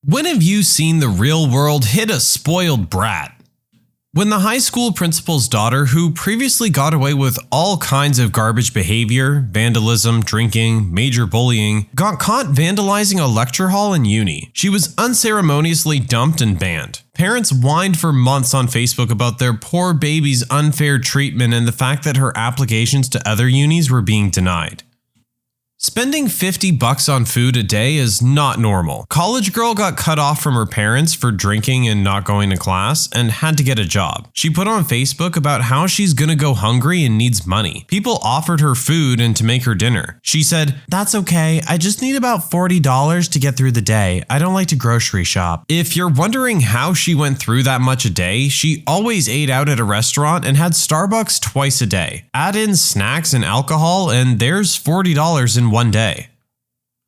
When have you seen the real world hit a spoiled brat? When the high school principal's daughter, who previously got away with all kinds of garbage behavior, vandalism, drinking, major bullying, got caught vandalizing a lecture hall in uni, she was unceremoniously dumped and banned. Parents whined for months on Facebook about their poor baby's unfair treatment and the fact that her applications to other unis were being denied. Spending $50 on food a day is not normal. College girl got cut off from her parents for drinking and not going to class and had to get a job. She put on Facebook about how she's gonna go hungry and needs money. People offered her food and to make her dinner. She said, "That's okay, I just need about $40 to get through the day. I don't like to grocery shop." If you're wondering how she went through that much a day, she always ate out at a restaurant and had Starbucks twice a day. Add in snacks and alcohol and there's $40 in one day.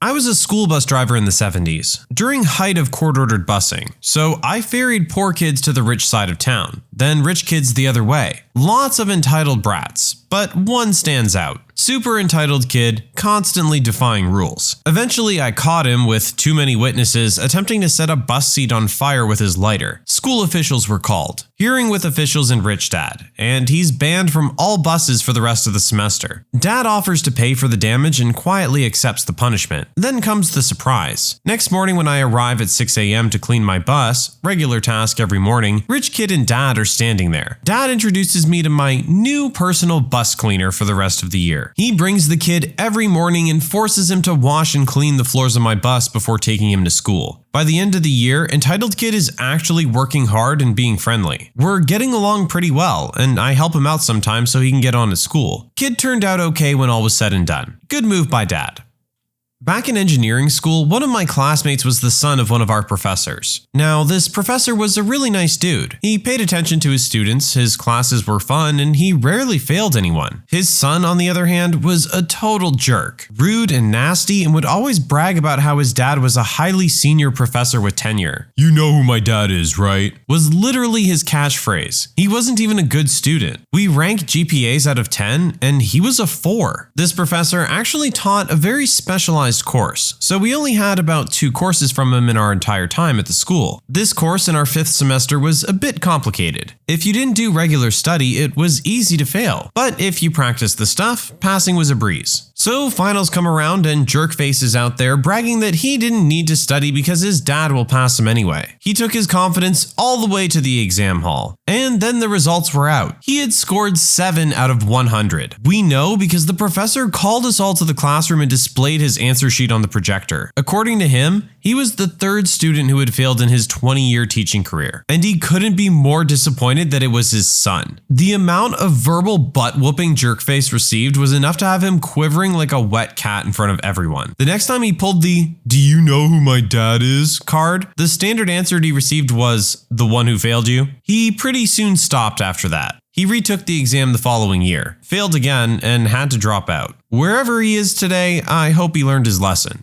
I was a school bus driver in the 70s, during height of court-ordered busing, so I ferried poor kids to the rich side of town, then rich kids the other way. Lots of entitled brats, but one stands out. Super entitled kid, constantly defying rules. Eventually I caught him with too many witnesses attempting to set a bus seat on fire with his lighter. School officials were called. Hearing with officials and rich dad, and he's banned from all buses for the rest of the semester. Dad offers to pay for the damage and quietly accepts the punishment. Then comes the surprise. Next morning when I arrive at 6 a.m. to clean my bus, regular task every morning, rich kid and dad are standing there. Dad introduces me to my new personal bus cleaner for the rest of the year. He brings the kid every morning and forces him to wash and clean the floors of my bus before taking him to school. By the end of the year, entitled kid is actually working hard and being friendly. We're getting along pretty well, and I help him out sometimes so he can get on to school. Kid turned out okay when all was said and done. Good move by dad. Back in engineering school, one of my classmates was the son of one of our professors. Now, this professor was a really nice dude. He paid attention to his students, his classes were fun, and he rarely failed anyone. His son, on the other hand, was a total jerk. Rude and nasty, and would always brag about how his dad was a highly senior professor with tenure. "You know who my dad is, right?" was literally his catchphrase. He wasn't even a good student. We ranked GPAs out of 10, and he was a 4. This professor actually taught a very specialized course, so we only had about 2 courses from him in our entire time at the school. This course in our 5th semester was a bit complicated. If you didn't do regular study, it was easy to fail, but if you practiced the stuff, passing was a breeze. So finals come around and Jerkface is out there bragging that he didn't need to study because his dad will pass him anyway. He took his confidence all the way to the exam hall. And then the results were out. He had scored 7 out of 100. We know because the professor called us all to the classroom and displayed his answer sheet on the projector. According to him, he was the 3rd student who had failed in his 20-year teaching career, and he couldn't be more disappointed that it was his son. The amount of verbal butt-whooping Jerkface received was enough to have him quivering like a wet cat in front of everyone. The next time he pulled the "Do you know who my dad is?" card, the standard answer he received was, "The one who failed you." He pretty soon stopped after that. He retook the exam the following year, failed again, and had to drop out. Wherever he is today, I hope he learned his lesson.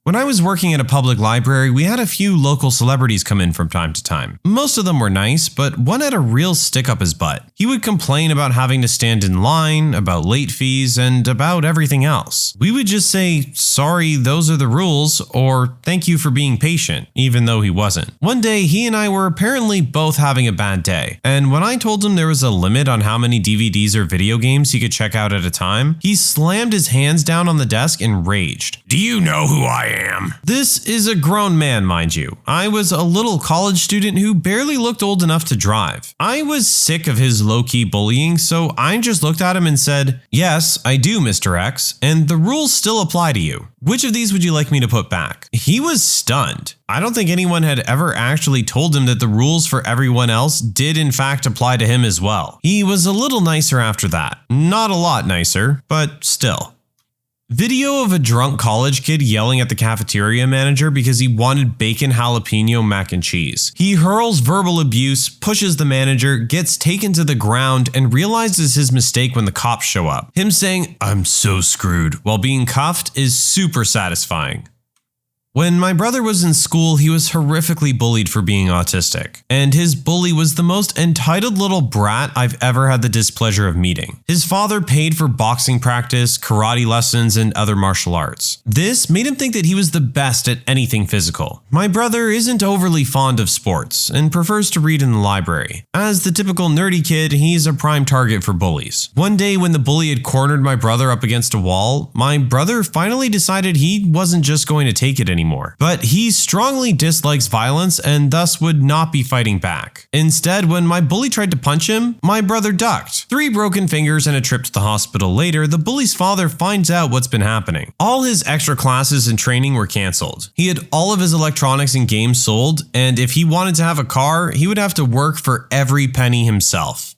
When I was working at a public library, we had a few local celebrities come in from time to time. Most of them were nice, but one had a real stick up his butt. He would complain about having to stand in line, about late fees, and about everything else. We would just say, "Sorry, those are the rules," or "Thank you for being patient," even though he wasn't. One day, he and I were apparently both having a bad day, and when I told him there was a limit on how many DVDs or video games he could check out at a time, he slammed his hands down on the desk and raged. "Do you know who I am?" This is a grown man, mind you. I was a little college student who barely looked old enough to drive. I was sick of his low-key bullying, so I just looked at him and said, "Yes, I do, Mr. X, and the rules still apply to you. Which of these would you like me to put back?" He was stunned. I don't think anyone had ever actually told him that the rules for everyone else did in fact apply to him as well. He was a little nicer after that. Not a lot nicer, but still. Video of a drunk college kid yelling at the cafeteria manager because he wanted bacon jalapeno mac and cheese. He hurls verbal abuse, pushes the manager, gets taken to the ground, and realizes his mistake when the cops show up. Him saying, "I'm so screwed," while being cuffed is super satisfying. When my brother was in school, he was horrifically bullied for being autistic, and his bully was the most entitled little brat I've ever had the displeasure of meeting. His father paid for boxing practice, karate lessons, and other martial arts. This made him think that he was the best at anything physical. My brother isn't overly fond of sports and prefers to read in the library. As the typical nerdy kid, he's a prime target for bullies. One day when the bully had cornered my brother up against a wall, my brother finally decided he wasn't just going to take it anymore. But he strongly dislikes violence and thus would not be fighting back. Instead, when my bully tried to punch him, my brother ducked. 3 broken fingers and a trip to the hospital later, the bully's father finds out what's been happening. All his extra classes and training were cancelled. He had all of his electronics and games sold, and if he wanted to have a car, he would have to work for every penny himself.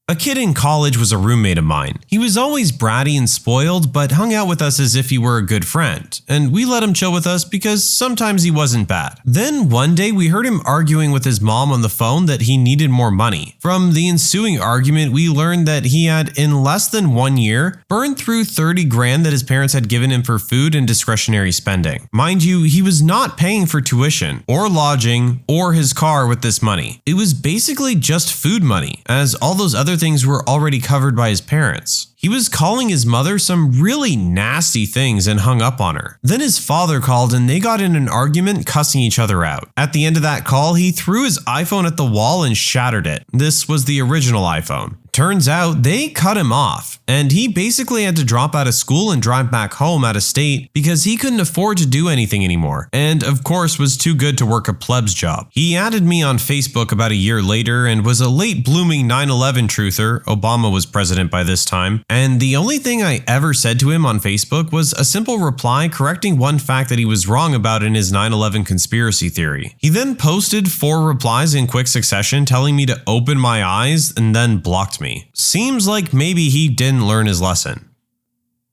A kid in college was a roommate of mine. He was always bratty and spoiled, but hung out with us as if he were a good friend, and we let him chill with us because sometimes he wasn't bad. Then one day we heard him arguing with his mom on the phone that he needed more money. From the ensuing argument, we learned that he had, in less than 1 year, burned through 30 grand that his parents had given him for food and discretionary spending. Mind you, he was not paying for tuition, or lodging, or his car with this money. It was basically just food money, as all those other things were already covered by his parents. He was calling his mother some really nasty things and hung up on her. Then his father called and they got in an argument, cussing each other out. At the end of that call, he threw his iPhone at the wall and shattered it. This was the original iPhone. Turns out they cut him off, and he basically had to drop out of school and drive back home out of state because he couldn't afford to do anything anymore, and of course was too good to work a plebs job. He added me on Facebook about a year later and was a late blooming 9/11 truther. Obama was president by this time, and the only thing I ever said to him on Facebook was a simple reply correcting one fact that he was wrong about in his 9/11 conspiracy theory. He then posted 4 replies in quick succession telling me to open my eyes and then blocked me. Seems like maybe he didn't learn his lesson.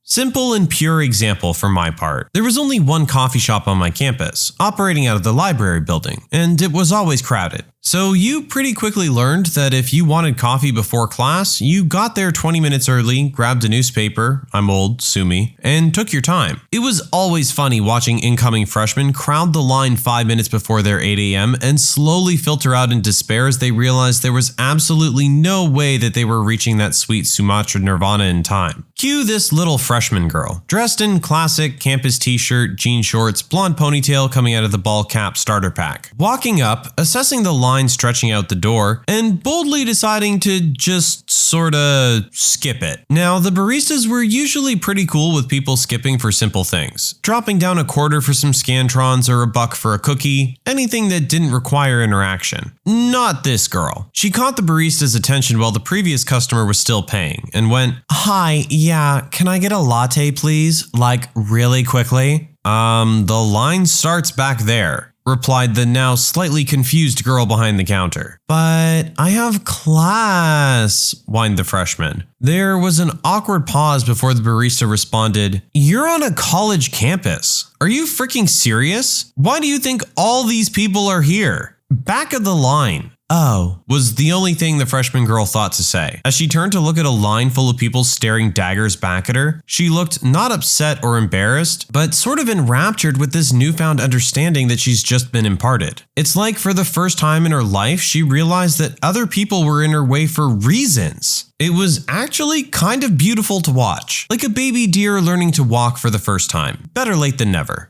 Simple and pure example from my part. There was only one coffee shop on my campus, operating out of the library building, and it was always crowded. So you pretty quickly learned that if you wanted coffee before class, you got there 20 minutes early, grabbed a newspaper, I'm old, sue me, and took your time. It was always funny watching incoming freshmen crowd the line 5 minutes before their 8 a.m. and slowly filter out in despair as they realized there was absolutely no way that they were reaching that sweet Sumatra nirvana in time. Cue this little freshman girl, dressed in classic campus t-shirt, jean shorts, blonde ponytail coming out of the ball cap starter pack, walking up, assessing the line stretching out the door, and boldly deciding to just sorta skip it. Now, the baristas were usually pretty cool with people skipping for simple things, dropping down a quarter for some Scantrons or a buck for a cookie, anything that didn't require interaction. Not this girl. She caught the barista's attention while the previous customer was still paying, and went, "Hi, yeah, can I get a latte please? Like, really quickly?" The line starts back there," replied the now slightly confused girl behind the counter. "But I have class," whined the freshman. There was an awkward pause before the barista responded, "You're on a college campus. Are you freaking serious? Why do you think all these people are here? Back of the line." "Oh," was the only thing the freshman girl thought to say. As she turned to look at a line full of people staring daggers back at her, she looked not upset or embarrassed, but sort of enraptured with this newfound understanding that she's just been imparted. It's like for the first time in her life, she realized that other people were in her way for reasons. It was actually kind of beautiful to watch, like a baby deer learning to walk for the first time. Better late than never.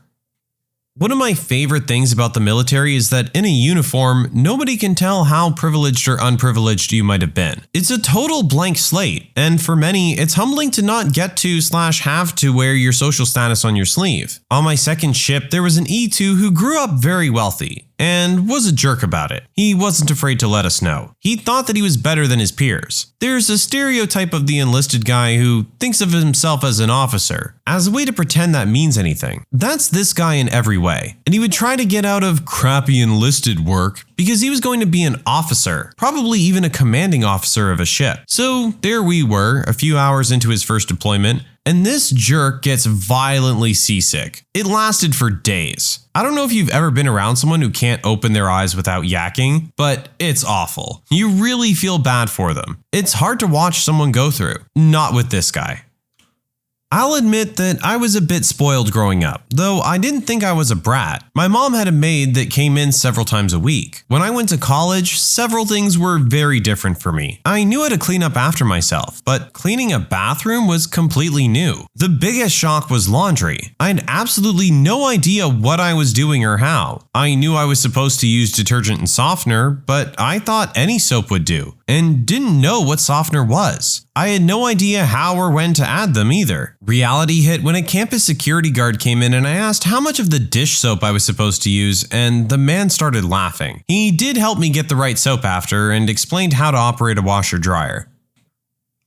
One of my favorite things about the military is that in a uniform, nobody can tell how privileged or unprivileged you might have been. It's a total blank slate, and for many, it's humbling to not get to/have to wear your social status on your sleeve. On my second ship, there was an E2 who grew up very wealthy and was a jerk about it. He wasn't afraid to let us know. He thought that he was better than his peers. There's a stereotype of the enlisted guy who thinks of himself as an officer, as a way to pretend that means anything. That's this guy in every way. And he would try to get out of crappy enlisted work because he was going to be an officer, probably even a commanding officer of a ship. So there we were, a few hours into his first deployment, and this jerk gets violently seasick. It lasted for days. I don't know if you've ever been around someone who can't open their eyes without yakking, but it's awful. You really feel bad for them. It's hard to watch someone go through. Not with this guy. I'll admit that I was a bit spoiled growing up, though I didn't think I was a brat. My mom had a maid that came in several times a week. When I went to college, several things were very different for me. I knew how to clean up after myself, but cleaning a bathroom was completely new. The biggest shock was laundry. I had absolutely no idea what I was doing or how. I knew I was supposed to use detergent and softener, but I thought any soap would do, and didn't know what softener was. I had no idea how or when to add them either. Reality hit when a campus security guard came in and I asked how much of the dish soap I was supposed to use, and the man started laughing. He did help me get the right soap after and explained how to operate a washer dryer.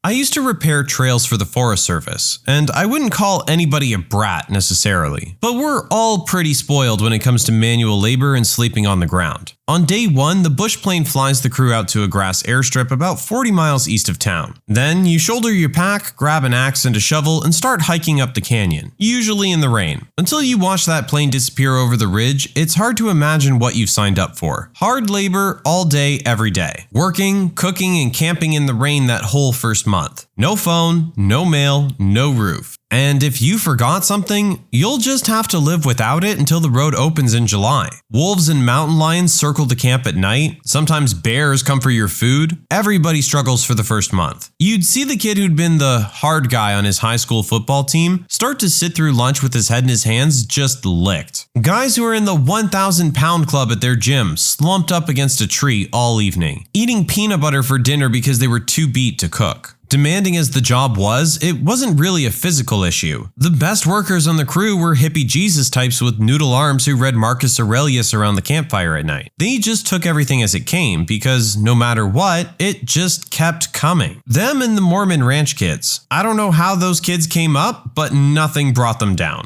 I used to repair trails for the Forest Service, and I wouldn't call anybody a brat necessarily, but we're all pretty spoiled when it comes to manual labor and sleeping on the ground. On day 1, the bush plane flies the crew out to a grass airstrip about 40 miles east of town. Then you shoulder your pack, grab an axe and a shovel, and start hiking up the canyon, usually in the rain. Until you watch that plane disappear over the ridge, it's hard to imagine what you've signed up for. Hard labor all day, every day. Working, cooking, and camping in the rain that whole first month. No phone, no mail, no roof. And if you forgot something, you'll just have to live without it until the road opens in July. Wolves and mountain lions circle the camp at night. Sometimes bears come for your food. Everybody struggles for the first month. You'd see the kid who'd been the hard guy on his high school football team start to sit through lunch with his head in his hands just licked. Guys who are in the 1,000-pound club at their gym slumped up against a tree all evening, eating peanut butter for dinner because they were too beat to cook. Demanding as the job was, it wasn't really a physical issue. The best workers on the crew were hippie Jesus types with noodle arms who read Marcus Aurelius around the campfire at night. They just took everything as it came because no matter what, it just kept coming. Them and the Mormon ranch kids. I don't know how those kids came up, but nothing brought them down.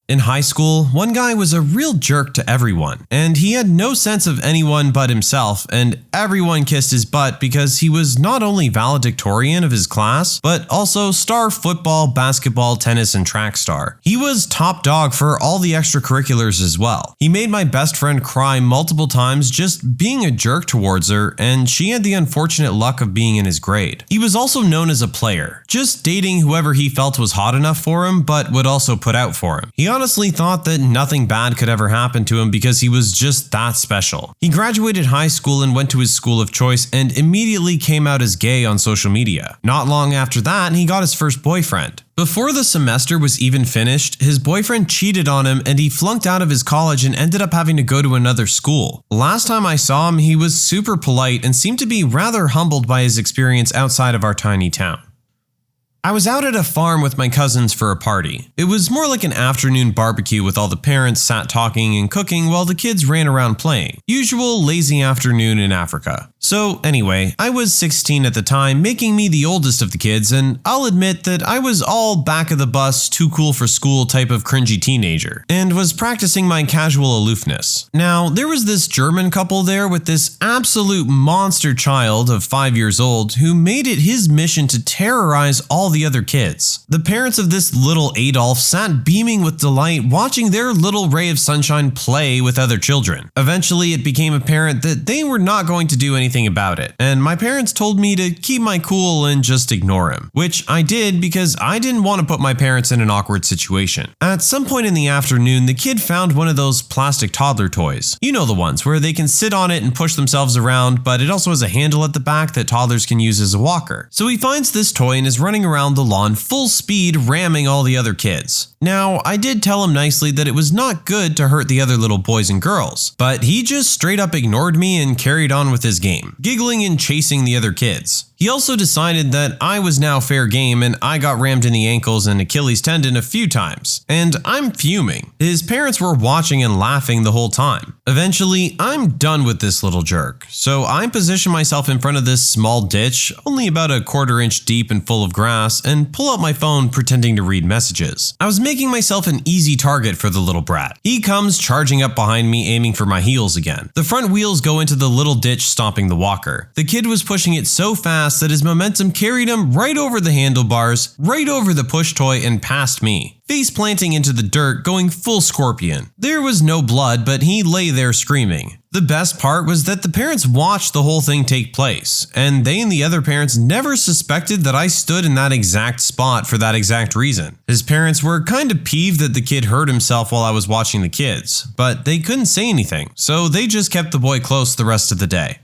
In high school, one guy was a real jerk to everyone, and he had no sense of anyone but himself, and everyone kissed his butt because he was not only valedictorian of his class, but also star football, basketball, tennis, and track star. He was top dog for all the extracurriculars as well. He made my best friend cry multiple times just being a jerk towards her, and she had the unfortunate luck of being in his grade. He was also known as a player, just dating whoever he felt was hot enough for him, but would also put out for him. He honestly thought that nothing bad could ever happen to him because he was just that special. He graduated high school and went to his school of choice and immediately came out as gay on social media. Not long after that, he got his first boyfriend. Before the semester was even finished, his boyfriend cheated on him and he flunked out of his college and ended up having to go to another school. Last time I saw him, he was super polite and seemed to be rather humbled by his experience outside of our tiny town. I was out at a farm with my cousins for a party. It was more like an afternoon barbecue with all the parents sat talking and cooking while the kids ran around playing. Usual lazy afternoon in Africa. So anyway, I was 16 at the time, making me the oldest of the kids, and I'll admit that I was all back of the bus, too cool for school type of cringy teenager, and was practicing my casual aloofness. Now, there was this German couple there with this absolute monster child of 5 years old who made it his mission to terrorize all the other kids. The parents of this little Adolf sat beaming with delight watching their little ray of sunshine play with other children. Eventually, it became apparent that they were not going to do anything about it, and my parents told me to keep my cool and just ignore him, which I did because I didn't want to put my parents in an awkward situation. At some point in the afternoon, the kid found one of those plastic toddler toys. You know the ones where they can sit on it and push themselves around, but it also has a handle at the back that toddlers can use as a walker. So he finds this toy and is running around the lawn full speed, ramming all the other kids. Now, I did tell him nicely that it was not good to hurt the other little boys and girls, but he just straight up ignored me and carried on with his game, giggling and chasing the other kids. He also decided that I was now fair game and I got rammed in the ankles and Achilles tendon a few times, and I'm fuming. His parents were watching and laughing the whole time. Eventually, I'm done with this little jerk, so I position myself in front of this small ditch, only about a quarter inch deep and full of grass, and pull out my phone pretending to read messages. I was making myself an easy target for the little brat. He comes charging up behind me, aiming for my heels again. The front wheels go into the little ditch, stopping the walker. The kid was pushing it so fast fast that his momentum carried him right over the handlebars, right over the push toy, and past me, face planting into the dirt, going full scorpion. There was no blood, but he lay there screaming. The best part was that the parents watched the whole thing take place, and they and the other parents never suspected that I stood in that exact spot for that exact reason. His parents were kind of peeved that the kid hurt himself while I was watching the kids, but they couldn't say anything, so they just kept the boy close the rest of the day.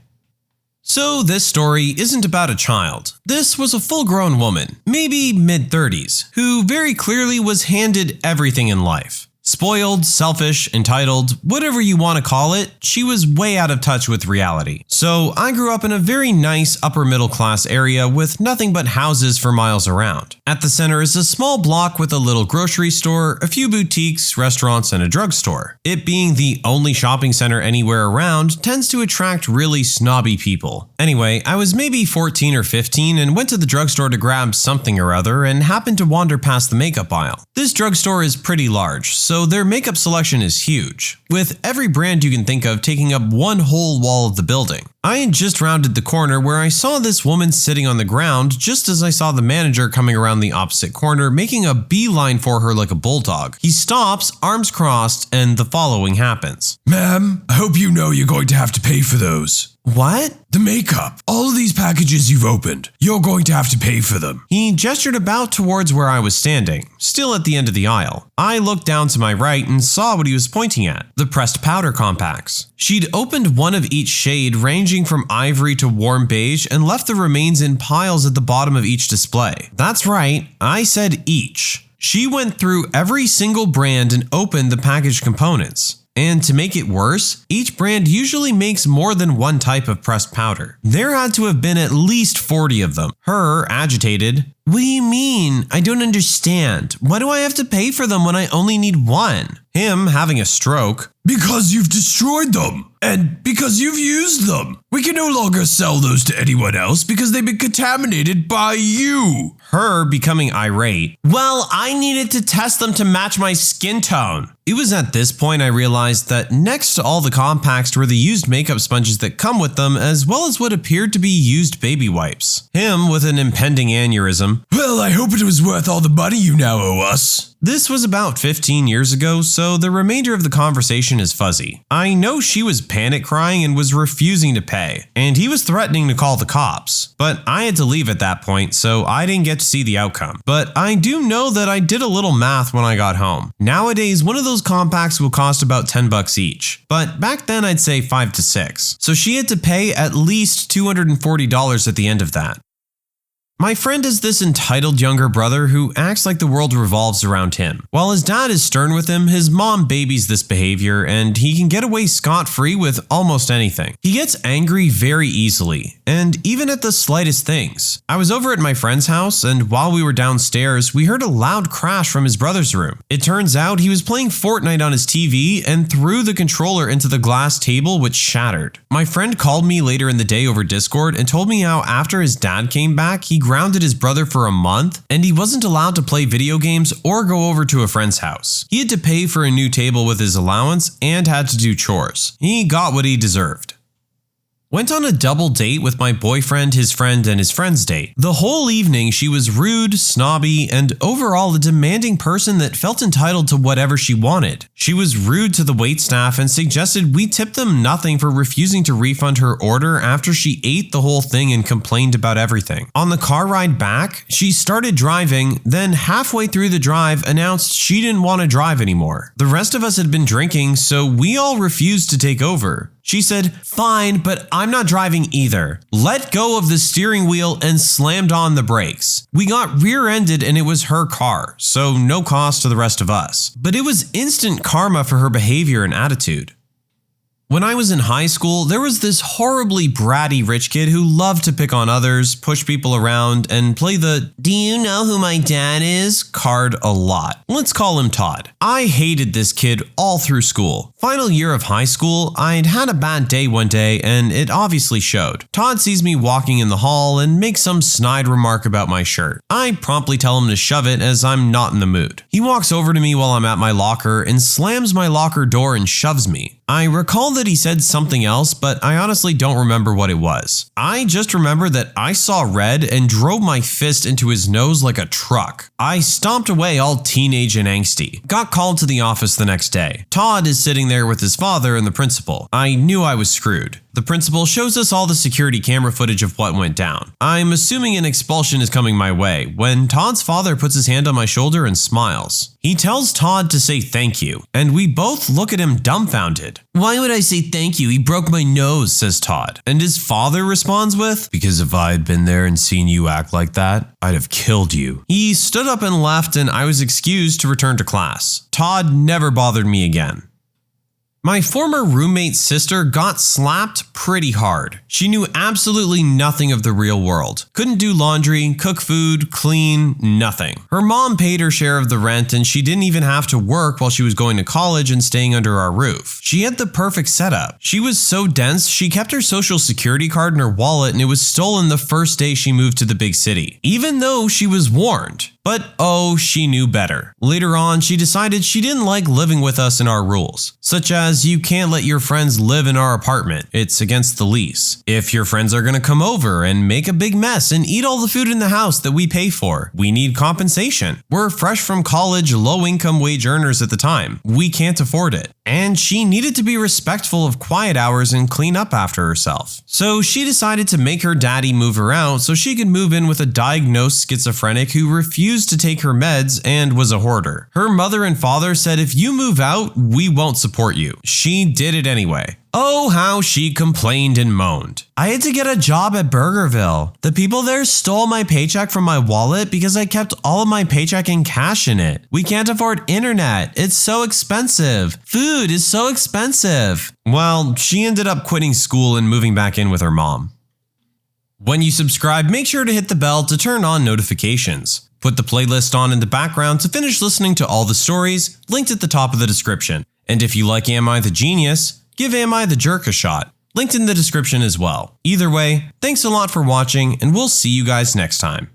So this story isn't about a child. This was a full-grown woman, maybe mid-30s, who very clearly was handed everything in life. Spoiled, selfish, entitled, whatever you want to call it, she was way out of touch with reality. So I grew up in a very nice upper middle class area with nothing but houses for miles around. At the center is a small block with a little grocery store, a few boutiques, restaurants, and a drugstore. It being the only shopping center anywhere around tends to attract really snobby people. Anyway, I was maybe 14 or 15 and went to the drugstore to grab something or other and happened to wander past the makeup aisle. This drugstore is pretty large, so their makeup selection is huge, with every brand you can think of taking up one whole wall of the building. I had just rounded the corner where I saw this woman sitting on the ground just as I saw the manager coming around the opposite corner making a beeline for her like a bulldog. He stops, arms crossed, and the following happens. Ma'am, I hope you know you're going to have to pay for those. What? The makeup. All of these packages you've opened, you're going to have to pay for them. He gestured about towards where I was standing, still at the end of the aisle. I looked down to my right and saw what he was pointing at, the pressed powder compacts. She'd opened one of each shade ranging from ivory to warm beige and left the remains in piles at the bottom of each display. That's right, I said each. She went through every single brand and opened the packaged components. And to make it worse, each brand usually makes more than one type of pressed powder. There had to have been at least 40 of them. Her, agitated, "What do you mean? I don't understand. Why do I have to pay for them when I only need one?" Him, having a stroke, "Because you've destroyed them. And because you've used them. We can no longer sell those to anyone else because they've been contaminated by you." Her, becoming irate, "Well, I needed to test them to match my skin tone." It was at this point I realized that next to all the compacts were the used makeup sponges that come with them, as well as what appeared to be used baby wipes. Him, with an impending aneurysm, "Well, I hope it was worth all the money you now owe us." This was about 15 years ago, so the remainder of the conversation is fuzzy. I know she was panic crying and was refusing to pay, and he was threatening to call the cops. But I had to leave at that point, so I didn't get to see the outcome. But I do know that I did a little math when I got home. Nowadays, one of those compacts will cost about $10 each, but back then I'd say 5 to 6. So she had to pay at least $240 at the end of that. My friend is this entitled younger brother who acts like the world revolves around him. While his dad is stern with him, his mom babies this behavior and he can get away scot-free with almost anything. He gets angry very easily, and even at the slightest things. I was over at my friend's house, and while we were downstairs, we heard a loud crash from his brother's room. It turns out he was playing Fortnite on his TV and threw the controller into the glass table, which shattered. My friend called me later in the day over Discord and told me how after his dad came back, he grounded his brother for a month, and he wasn't allowed to play video games or go over to a friend's house. He had to pay for a new table with his allowance and had to do chores. He got what he deserved. Went on a double date with my boyfriend, his friend, and his friend's date. The whole evening she was rude, snobby, and overall a demanding person that felt entitled to whatever she wanted. She was rude to the waitstaff and suggested we tip them nothing for refusing to refund her order after she ate the whole thing and complained about everything. On the car ride back, she started driving, then halfway through the drive announced she didn't want to drive anymore. The rest of us had been drinking, so we all refused to take over. She said, "Fine, but I'm not driving either." Let go of the steering wheel and slammed on the brakes. We got rear-ended and it was her car, so no cost to the rest of us. But it was instant karma for her behavior and attitude. When I was in high school, there was this horribly bratty rich kid who loved to pick on others, push people around, and play the "do you know who my dad is" card a lot. Let's call him Todd. I hated this kid all through school. Final year of high school, I'd had a bad day one day and it obviously showed. Todd sees me walking in the hall and makes some snide remark about my shirt. I promptly tell him to shove it as I'm not in the mood. He walks over to me while I'm at my locker and slams my locker door and shoves me. I recall that that he said something else, but I honestly don't remember what it was. I just remember that I saw red and drove my fist into his nose like a truck. I stomped away all teenage and angsty. Got called to the office the next day. Todd is sitting there with his father and the principal. I knew I was screwed. The principal shows us all the security camera footage of what went down. I'm assuming an expulsion is coming my way when Todd's father puts his hand on my shoulder and smiles. He tells Todd to say thank you, and we both look at him dumbfounded. "Why would I say thank you? He broke my nose," says Todd. And his father responds with, "Because if I had been there and seen you act like that, I'd have killed you." He stood up and left, and I was excused to return to class. Todd never bothered me again. My former roommate's sister got slapped pretty hard. She knew absolutely nothing of the real world. Couldn't do laundry, cook food, clean, nothing. Her mom paid her share of the rent and she didn't even have to work while she was going to college and staying under our roof. She had the perfect setup. She was so dense, she kept her social security card in her wallet and it was stolen the first day she moved to the big city, even though she was warned. But oh, she knew better. Later on, she decided she didn't like living with us and our rules, such as you can't let your friends live in our apartment. It's against the lease. If your friends are gonna come over and make a big mess and eat all the food in the house that we pay for, we need compensation. We're fresh from college, low-income wage earners at the time. We can't afford it. And she needed to be respectful of quiet hours and clean up after herself. So she decided to make her daddy move her out so she could move in with a diagnosed schizophrenic who refused to take her meds and was a hoarder. Her mother and father said, "If you move out, we won't support you." She did it anyway. Oh, how she complained and moaned. "I had to get a job at Burgerville. The people there stole my paycheck from my wallet because I kept all of my paycheck in cash in it. We can't afford internet. It's so expensive. Food is so expensive." Well, she ended up quitting school and moving back in with her mom. When you subscribe, make sure to hit the bell to turn on notifications. Put the playlist on in the background to finish listening to all the stories, linked at the top of the description. And if you like Am I the Genius, give Am I the Jerk a shot, linked in the description as well. Either way, thanks a lot for watching, and we'll see you guys next time.